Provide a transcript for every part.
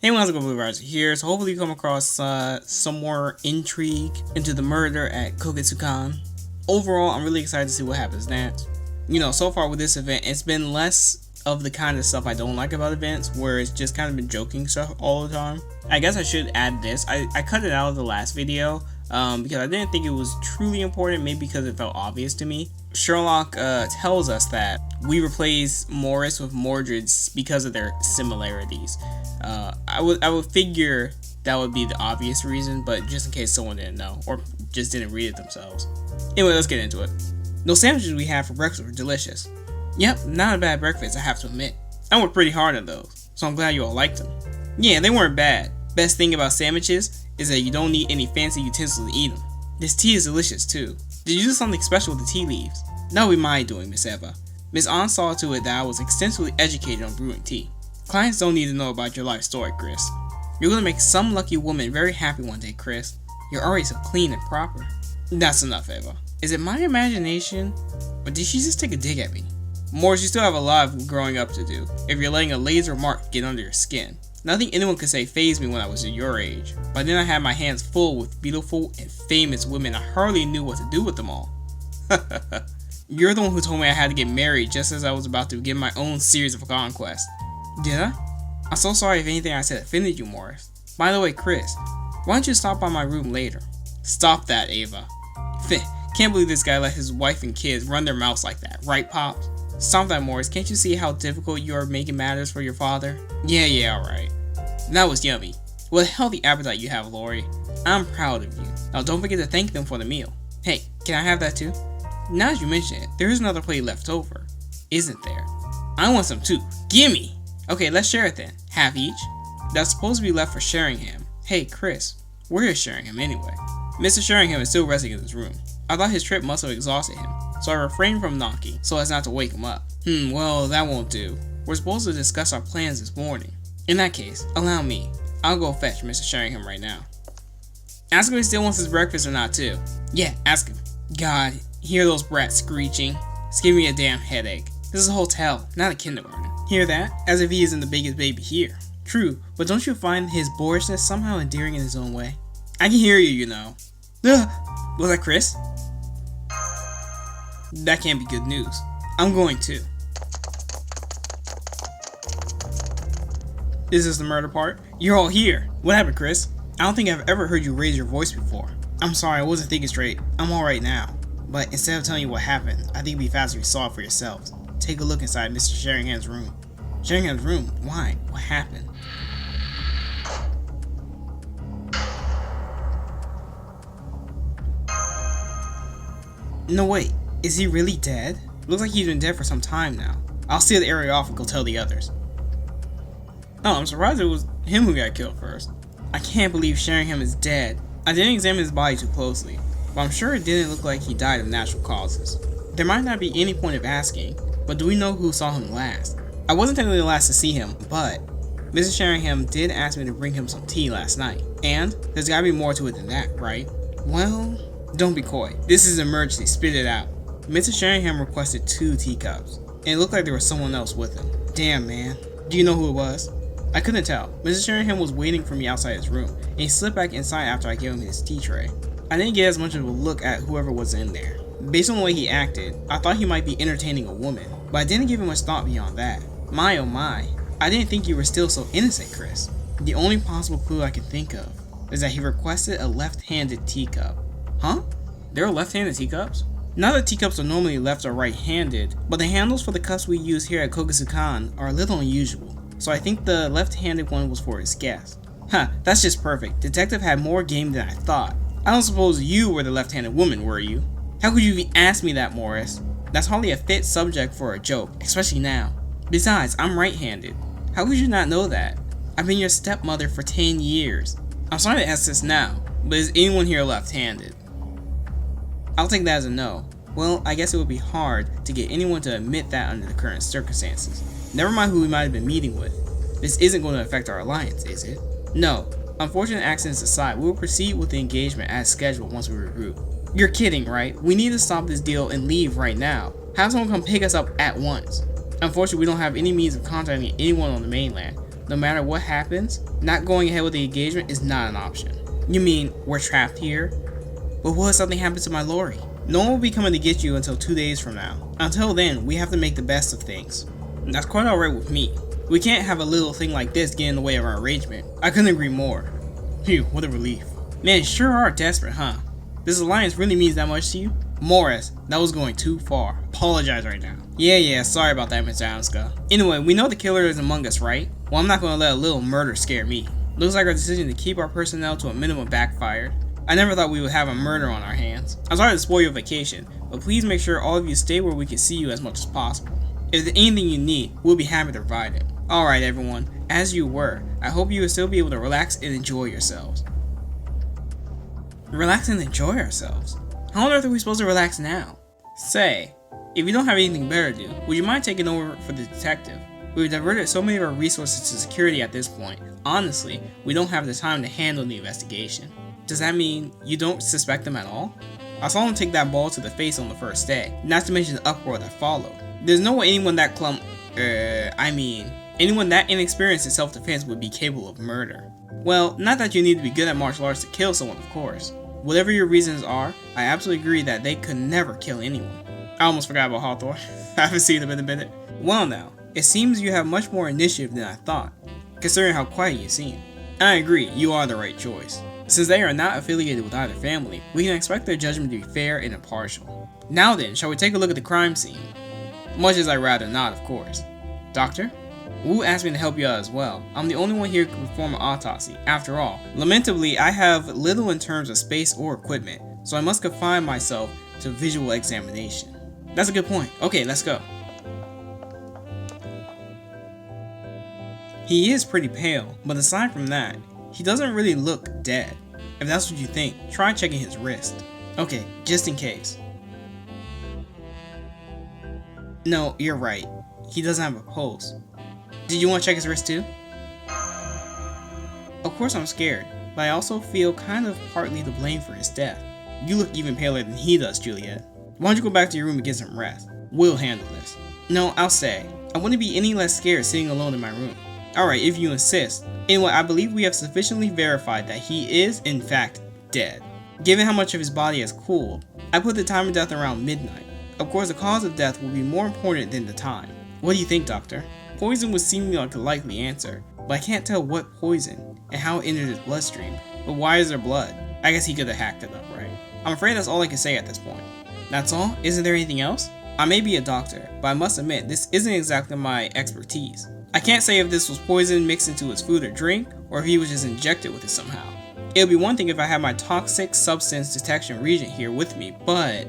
Hey, what's up, guys? Here, so hopefully you come across some more intrigue into the murder at Kogetsukan. Overall, I'm really excited to see what happens next. So far with this event, it's been less of the kind of stuff I don't like about events, where it's just kind of been joking stuff all the time. I guess I should add this. I cut it out of the last video because I didn't think it was truly important, maybe because it felt obvious to me. Sherlock tells us that we replace Morris with Mordred's because of their similarities. I would figure that would be the obvious reason, but just in case someone didn't know or just didn't read it themselves. Anyway, let's get into it. Those sandwiches we had for breakfast were delicious. Yep, not a bad breakfast, I have to admit. I worked pretty hard on those, so I'm glad you all liked them. Yeah, they weren't bad. Best thing about sandwiches is that you don't need any fancy utensils to eat them. This tea is delicious too. Did you do something special with the tea leaves? That would be my doing, Miss Eva. Miss An saw to it that I was extensively educated on brewing tea. Clients don't need to know about your life story, Chris. You're gonna make some lucky woman very happy one day, Chris. You're already so clean and proper. That's enough, Eva. Is it my imagination, or did she just take a dig at me? Morris, you still have a lot of growing up to do, if you're letting a laser mark get under your skin. Nothing anyone could say fazed me when I was your age. By then I had my hands full with beautiful and famous women. I hardly knew what to do with them all. You're the one who told me I had to get married just as I was about to begin my own series of conquests. Did I? I'm so sorry if anything I said offended you, Morris. By the way, Chris, why don't you stop by my room later? Stop that, Ava. Can't believe this guy let his wife and kids run their mouths like that, right, Pops? Stop that, Morris. Can't you see how difficult you are making matters for your father? Yeah, alright. That was yummy. What a healthy appetite you have, Lori. I'm proud of you. Now don't forget to thank them for the meal. Hey, can I have that too? Now that you mention it, there is another plate left over. Isn't there? I want some too. Gimme! Okay, let's share it then. Half each? That's supposed to be left for Sheringham. Hey, Chris, where is Sheringham anyway? Mr. Sheringham is still resting in his room. I thought his trip must have exhausted him, so I refrained from knocking so as not to wake him up. Well, that won't do. We're supposed to discuss our plans this morning. In that case, allow me. I'll go fetch Mr. Sheringham right now. Ask him if he still wants his breakfast or not too. Yeah, ask him. God, hear those brats screeching. It's giving me a damn headache. This is a hotel, not a kindergarten. Hear that? As if he isn't the biggest baby here. True, but don't you find his boorishness somehow endearing in his own way? I can hear you, you know. Was that Chris? That can't be good news. I'm going too. This is the murder part? You're all here. What happened, Chris? I don't think I've ever heard you raise your voice before. I'm sorry, I wasn't thinking straight. I'm alright now. But instead of telling you what happened, I think it'd be faster if you saw it for yourselves. Take a look inside Mr. Sheringham's room. Sheringham's room? Why? What happened? No, wait. Is he really dead? Looks like he's been dead for some time now. I'll seal the area off and go tell the others. Oh, I'm surprised it was him who got killed first. I can't believe Sheringham is dead. I didn't examine his body too closely, but I'm sure it didn't look like he died of natural causes. There might not be any point of asking, but do we know who saw him last? I wasn't technically the last to see him, but Mrs. Sheringham did ask me to bring him some tea last night, and there's gotta be more to it than that, right? Well, don't be coy. This is an emergency, spit it out. Mrs. Sheringham requested 2 teacups, and it looked like there was someone else with him. Damn, man. Do you know who it was? I couldn't tell. Mrs. Sheringham was waiting for me outside his room, and he slipped back inside after I gave him his tea tray. I didn't get as much of a look at whoever was in there. Based on the way he acted, I thought he might be entertaining a woman, but I didn't give him much thought beyond that. My oh my, I didn't think you were still so innocent, Chris. The only possible clue I can think of is that he requested a left-handed teacup. Huh? There are left-handed teacups? Not that teacups are normally left or right-handed, but the handles for the cups we use here at Kogetsukan are a little unusual, so I think the left-handed one was for his guest. That's just perfect. Detective had more game than I thought. I don't suppose you were the left-handed woman, were you? How could you even ask me that, Morris? That's hardly a fit subject for a joke, especially now. Besides, I'm right-handed. How could you not know that? I've been your stepmother for 10 years. I'm sorry to ask this now, but is anyone here left-handed? I'll take that as a no. Well, I guess it would be hard to get anyone to admit that under the current circumstances. Never mind who we might have been meeting with. This isn't going to affect our alliance, is it? No. Unfortunate accidents aside, we will proceed with the engagement as scheduled once we regroup. You're kidding, right? We need to stop this deal and leave right now. Have someone come pick us up at once. Unfortunately, we don't have any means of contacting anyone on the mainland. no matter what happens, not going ahead with the engagement is not an option. You mean we're trapped here? But what if something happens to my Lori? No one will be coming to get you until 2 days from now. Until then, we have to make the best of things. That's quite alright with me. We can't have a little thing like this get in the way of our arrangement. I couldn't agree more. Phew, what a relief. Man, sure are desperate, huh? This alliance really means that much to you? Morris, that was going too far. Apologize right now. Yeah, sorry about that, Mr. Asuka. Anyway, we know the killer is among us, right? Well, I'm not gonna let a little murder scare me. Looks like our decision to keep our personnel to a minimum backfired. I never thought we would have a murder on our hands. I'm sorry to spoil your vacation, but please make sure all of you stay where we can see you as much as possible. If there's anything you need, we'll be happy to provide it. Alright everyone, as you were, I hope you will still be able to relax and enjoy yourselves. Relax and enjoy ourselves? How on earth are we supposed to relax now? Say, if you don't have anything better to do, would you mind taking over for the detective? We've diverted so many of our resources to security at this point. Honestly, we don't have the time to handle the investigation. Does that mean you don't suspect them at all? I saw him take that ball to the face on the first day, not to mention the uproar that followed. There's no way anyone that anyone that inexperienced in self-defense would be capable of murder. Well, not that you need to be good at martial arts to kill someone, of course. Whatever your reasons are, I absolutely agree that they could never kill anyone. I almost forgot about Hawthorne. I haven't seen him in a minute. Well now, it seems you have much more initiative than I thought, considering how quiet you seem. I agree, you are the right choice. Since they are not affiliated with either family, we can expect their judgment to be fair and impartial. Now then, shall we take a look at the crime scene? Much as I'd rather not, of course. Doctor? Wu asked me to help you out as well. I'm the only one here who can perform an autopsy. After all, lamentably, I have little in terms of space or equipment, so I must confine myself to visual examination. That's a good point. Okay, let's go. He is pretty pale, but aside from that, he doesn't really look dead. If that's what you think, try checking his wrist. Okay, just in case. No, you're right. He doesn't have a pulse. Did you want to check his wrist too? Of course I'm scared, but I also feel kind of partly to blame for his death. You look even paler than he does, Juliet. Why don't you go back to your room and get some rest? We'll handle this. No, I'll stay. I wouldn't be any less scared sitting alone in my room. Alright, if you insist. Anyway, I believe we have sufficiently verified that he is, in fact, dead. Given how much of his body has cooled, I put the time of death around midnight. Of course, the cause of death will be more important than the time. What do you think, Doctor? Poison would seem like a likely answer, but I can't tell what poison and how it entered his bloodstream. But why is there blood? I guess he could have hacked it up, right? I'm afraid that's all I can say at this point. That's all? Isn't there anything else? I may be a doctor, but I must admit this isn't exactly my expertise. I can't say if this was poison mixed into his food or drink, or if he was just injected with it somehow. It would be one thing if I had my toxic substance detection regent here with me, but...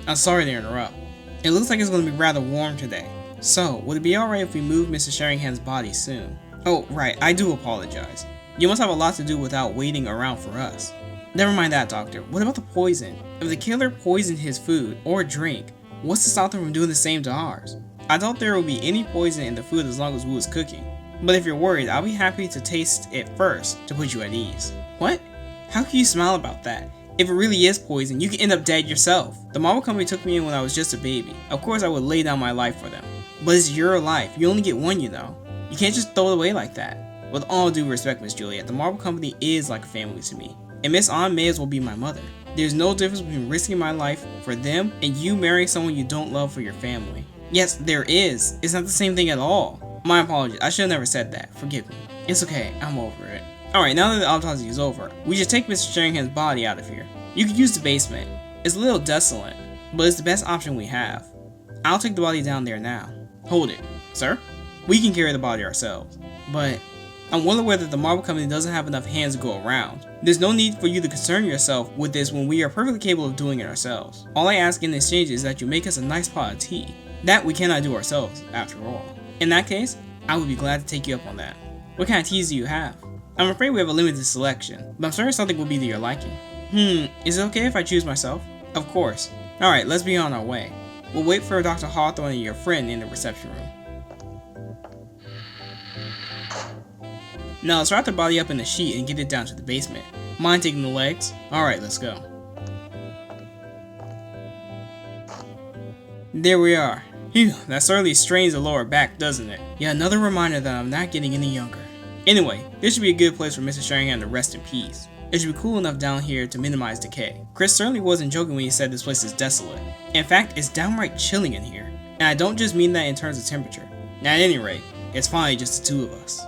I'm sorry to interrupt. It looks like it's going to be rather warm today. So, would it be alright if we move Mr. Sheringham's body soon? Oh, right, I do apologize. You must have a lot to do without waiting around for us. Never mind that, Doctor. What about the poison? If the killer poisoned his food or drink, what's to stop them from doing the same to ours? I doubt there will be any poison in the food as long as Wu is cooking. But if you're worried, I'll be happy to taste it first to put you at ease. What? How can you smile about that? If it really is poison, you can end up dead yourself. The Marvel Company took me in when I was just a baby. Of course I would lay down my life for them. But it's your life. You only get one, you know. You can't just throw it away like that. With all due respect, Miss Juliet, the Marvel Company is like a family to me. And Miss An may as well be my mother. There's no difference between risking my life for them and you marrying someone you don't love for your family. Yes, there is. It's not the same thing at all. My apologies. I should have never said that. Forgive me. It's okay. I'm over it. Alright, now that the autopsy is over, we should take Mr. Sheringham's body out of here. You could use the basement. It's a little desolate, but it's the best option we have. I'll take the body down there now. Hold it. Sir? We can carry the body ourselves. But I'm well aware that the Marvel Company doesn't have enough hands to go around. There's no need for you to concern yourself with this when we are perfectly capable of doing it ourselves. All I ask in exchange is that you make us a nice pot of tea. That we cannot do ourselves, after all. In that case, I would be glad to take you up on that. What kind of teas do you have? I'm afraid we have a limited selection, but I'm certain something will be to your liking. Is it okay if I choose myself? Of course. Alright, let's be on our way. We'll wait for Dr. Hawthorne and your friend in the reception room. Now let's wrap the body up in a sheet and get it down to the basement. Mind taking the legs? Alright, let's go. There we are. Phew, that certainly strains the lower back, doesn't it? Yeah, another reminder that I'm not getting any younger. Anyway, this should be a good place for Mr. Sheringham to rest in peace. It should be cool enough down here to minimize decay. Chris certainly wasn't joking when he said this place is desolate. In fact, it's downright chilling in here. And I don't just mean that in terms of temperature. At any rate, it's finally just the two of us.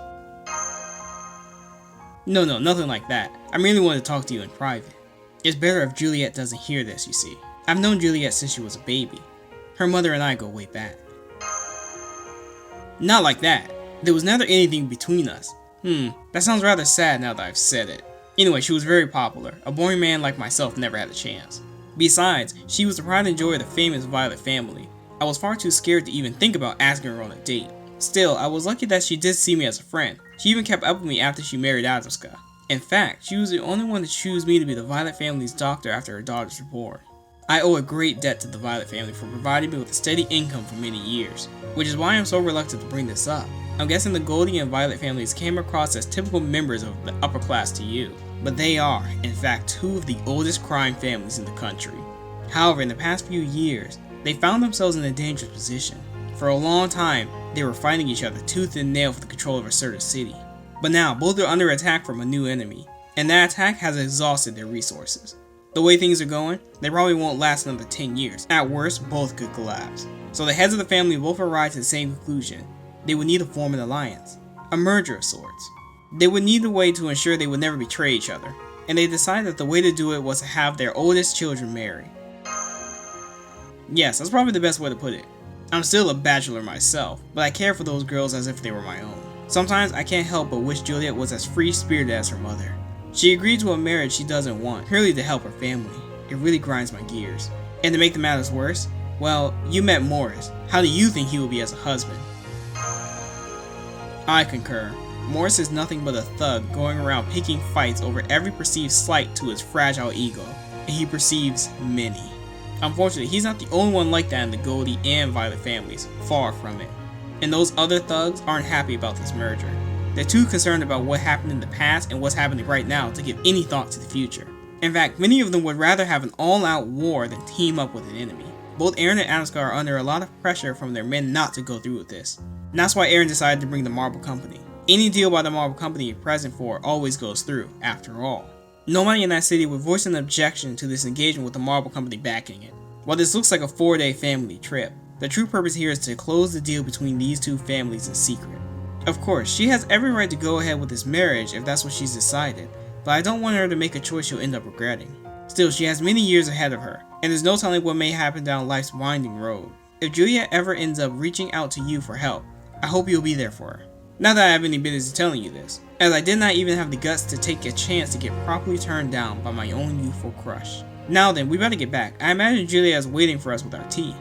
No, nothing like that. I merely want to talk to you in private. It's better if Juliet doesn't hear this, you see. I've known Juliet since she was a baby. Her mother and I go way back. Not like that. There was never anything between us. That sounds rather sad now that I've said it. Anyway, she was very popular. A boring man like myself never had a chance. Besides, she was the pride and joy of the famous Violet family. I was far too scared to even think about asking her on a date. Still, I was lucky that she did see me as a friend. She even kept up with me after she married Asuka. In fact, she was the only one to choose me to be the Violet family's doctor after her daughters were born. I owe a great debt to the Violet family for providing me with a steady income for many years, which is why I'm so reluctant to bring this up. I'm guessing the Goldie and Violet families came across as typical members of the upper class to you, but they are, in fact, two of the oldest crime families in the country. However, in the past few years, they found themselves in a dangerous position. For a long time, they were fighting each other tooth and nail for the control of a certain city. But now, both are under attack from a new enemy, and that attack has exhausted their resources. The way things are going, they probably won't last another 10 years. At worst, both could collapse. So the heads of the family both arrived to the same conclusion. They would need to form an alliance. A merger of sorts. They would need a way to ensure they would never betray each other. And they decided that the way to do it was to have their oldest children marry. Yes, that's probably the best way to put it. I'm still a bachelor myself, but I care for those girls as if they were my own. Sometimes I can't help but wish Juliet was as free-spirited as her mother. She agreed to a marriage she doesn't want, purely to help her family. It really grinds my gears. And to make the matters worse, well, you met Morris. How do you think he will be as a husband? I concur. Morris is nothing but a thug going around picking fights over every perceived slight to his fragile ego, and he perceives many. Unfortunately, he's not the only one like that in the Goldie and Violet families, far from it. And those other thugs aren't happy about this merger. They're too concerned about what happened in the past and what's happening right now to give any thought to the future. In fact, many of them would rather have an all-out war than team up with an enemy. Both Aaron and Asuka are under a lot of pressure from their men not to go through with this. And that's why Aaron decided to bring the Marble Company. Any deal by the Marble Company you're present for always goes through, after all. Nobody in that city would voice an objection to this engagement with the Marble Company backing it. While this looks like a 4-day family trip, the true purpose here is to close the deal between these two families in secret. Of course, she has every right to go ahead with this marriage if that's what she's decided, but I don't want her to make a choice she'll end up regretting. Still, she has many years ahead of her, and there's no telling what may happen down life's winding road. If Juliet ever ends up reaching out to you for help, I hope you'll be there for her. Not that I have any business telling you this, as I did not even have the guts to take a chance to get properly turned down by my own youthful crush. Now then, we better get back. I imagine Juliet is waiting for us with our tea.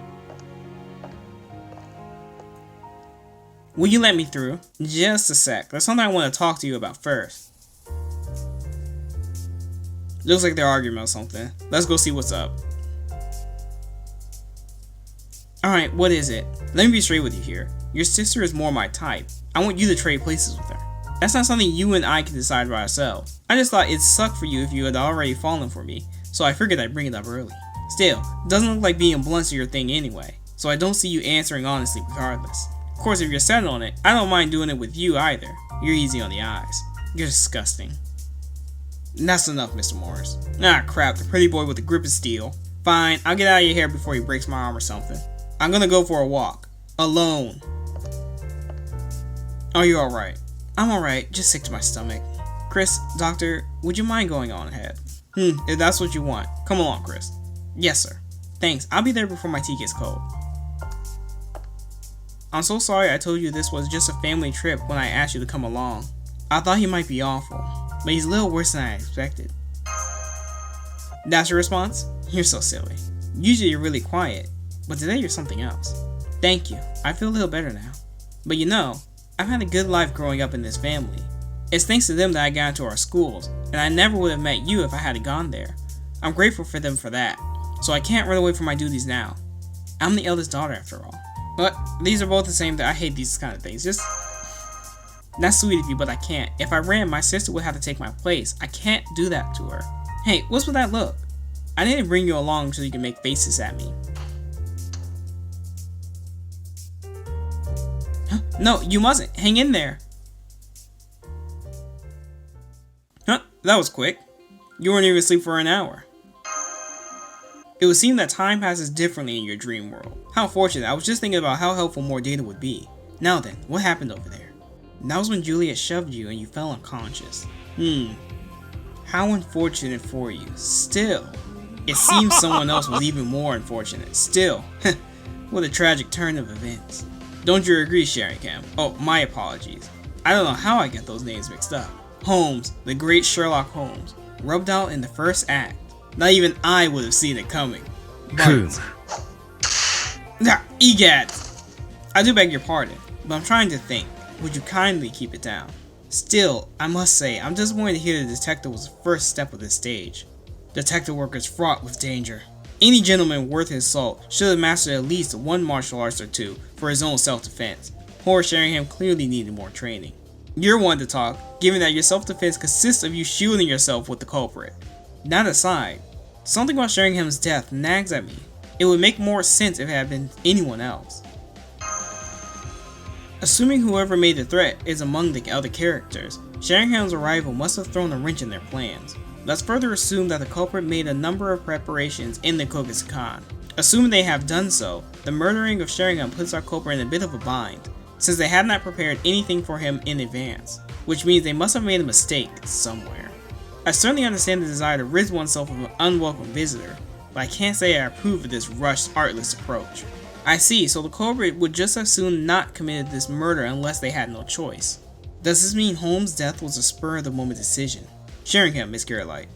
Will you let me through? Just a sec. There's something I want to talk to you about first. Looks like they're arguing about something. Let's go see what's up. Alright, what is it? Let me be straight with you here. Your sister is more my type. I want you to trade places with her. That's not something you and I can decide by ourselves. I just thought it'd suck for you if you had already fallen for me, so I figured I'd bring it up early. Still, it doesn't look like being blunt's your thing anyway, so I don't see you answering honestly regardless. Of course, if you're set on it, I don't mind doing it with you either. You're easy on the eyes. You're disgusting. That's enough, Mr. Morris. Ah, crap, the pretty boy with the grip of steel. Fine, I'll get out of your hair before he breaks my arm or something. I'm gonna go for a walk. Alone. Are you alright? I'm alright, just sick to my stomach. Chris, doctor, would you mind going on ahead? If that's what you want. Come along, Chris. Yes, sir. Thanks, I'll be there before my tea gets cold. I'm so sorry I told you this was just a family trip when I asked you to come along. I thought he might be awful, but he's a little worse than I expected. That's your response? You're so silly. Usually you're really quiet, but today you're something else. Thank you, I feel a little better now. But you know, I've had a good life growing up in this family. It's thanks to them that I got into our schools, and I never would have met you if I hadn't gone there. I'm grateful for them for that, so I can't run away from my duties now. I'm the eldest daughter after all. But these are both the same that I hate these kind of things. That's sweet of you, but I can't. If I ran, my sister would have to take my place. I can't do that to her. Hey, what's with that look? I didn't bring you along so you can make faces at me. No, you mustn't. Hang in there. Huh, that was quick. You weren't even asleep for an hour. It would seem that time passes differently in your dream world. How fortunate. I was just thinking about how helpful more data would be. Now then, what happened over there? That was when Juliet shoved you and you fell unconscious. How unfortunate for you. Still, it seems someone else was even more unfortunate. Still, what a tragic turn of events. Don't you agree, Sheringham? Oh, my apologies. I don't know how I get those names mixed up. Holmes, the great Sherlock Holmes, rubbed out in the first act. Not even I would have seen it coming. But... Egad! I do beg your pardon, but I'm trying to think. Would you kindly keep it down? Still, I must say, I'm disappointed to hear the detective was the first step of this stage. Detective work is fraught with danger. Any gentleman worth his salt should have mastered at least one martial arts or two for his own self-defense. Horace Sheringham clearly needed more training. You're one to talk, given that your self-defense consists of you shielding yourself with the culprit. That aside, something about Sheringham's death nags at me. It would make more sense if it had been anyone else. Assuming whoever made the threat is among the other characters, Sheringham's arrival must have thrown a wrench in their plans. Let's further assume that the culprit made a number of preparations in the Kogetsukan. Assuming they have done so, the murdering of Sheringham puts our culprit in a bit of a bind, since they had not prepared anything for him in advance, which means they must have made a mistake somewhere. I certainly understand the desire to rid oneself of an unwelcome visitor, but I can't say I approve of this rushed, artless approach. I see, so the culprit would just as soon not committed this murder unless they had no choice. Does this mean Holmes' death was a spur-of-the-moment decision? Sheringham, Miss Carolite,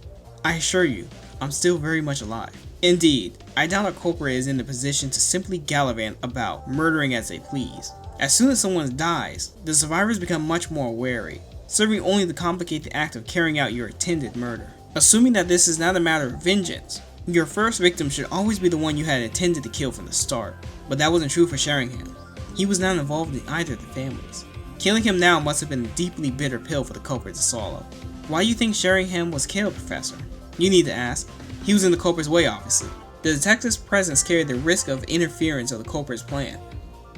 I assure you, I'm still very much alive. Indeed, I doubt a culprit is in the position to simply gallivant about, murdering as they please. As soon as someone dies, the survivors become much more wary, serving only to complicate the act of carrying out your intended murder. Assuming that this is not a matter of vengeance, your first victim should always be the one you had intended to kill from the start. But that wasn't true for Sheringham. He was not involved in either of the families. Killing him now must have been a deeply bitter pill for the culprit to swallow. Why do you think Sheringham was killed, Professor? You need to ask. He was in the culprit's way, obviously. The detective's presence carried the risk of interference of the culprit's plan,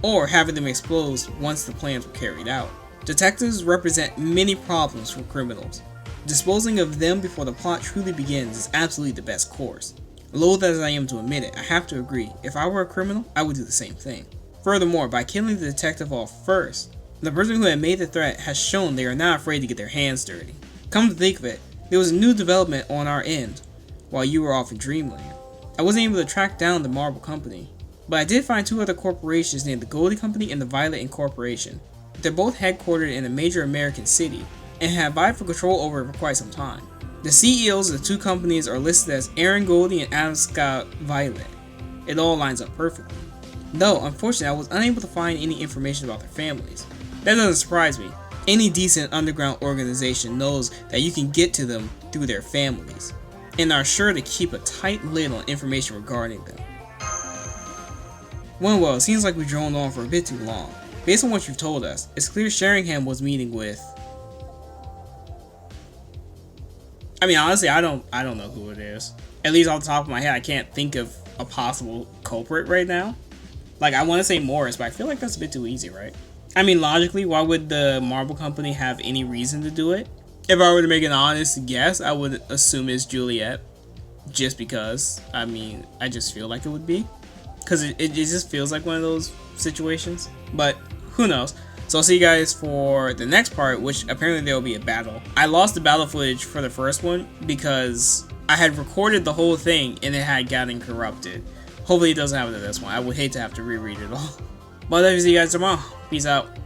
or having them exposed once the plans were carried out. Detectives represent many problems for criminals. Disposing of them before the plot truly begins is absolutely the best course. Loath as I am to admit it, I have to agree, if I were a criminal, I would do the same thing. Furthermore, by killing the detective off first, the person who had made the threat has shown they are not afraid to get their hands dirty. Come to think of it, there was a new development on our end, while you were off in Dreamland. I wasn't able to track down the Marble Company, but I did find two other corporations named the Goldie Company and the Violet Incorporation. They're both headquartered in a major American city, and have vied for control over it for quite some time. The CEOs of the two companies are listed as Aaron Goldie and Adam Scott Violet. It all lines up perfectly. Though, unfortunately, I was unable to find any information about their families. That doesn't surprise me. Any decent underground organization knows that you can get to them through their families, and are sure to keep a tight lid on information regarding them. Well, it seems like we droned on for a bit too long. Based on what you've told us, it's clear Sheringham was meeting with... I mean, honestly, I don't know who it is. At least off the top of my head, I can't think of a possible culprit right now. Like, I want to say Morris, but I feel like that's a bit too easy, right? I mean, logically, why would the Marble Company have any reason to do it? If I were to make an honest guess, I would assume it's Juliet. Just because, I mean, I just feel like it would be. Because it just feels like one of those situations. But, who knows? So I'll see you guys for the next part, which apparently there will be a battle. I lost the battle footage for the first one because I had recorded the whole thing and it had gotten corrupted. Hopefully it doesn't happen to this one. I would hate to have to reread it all. But I'll see you guys tomorrow. Peace out.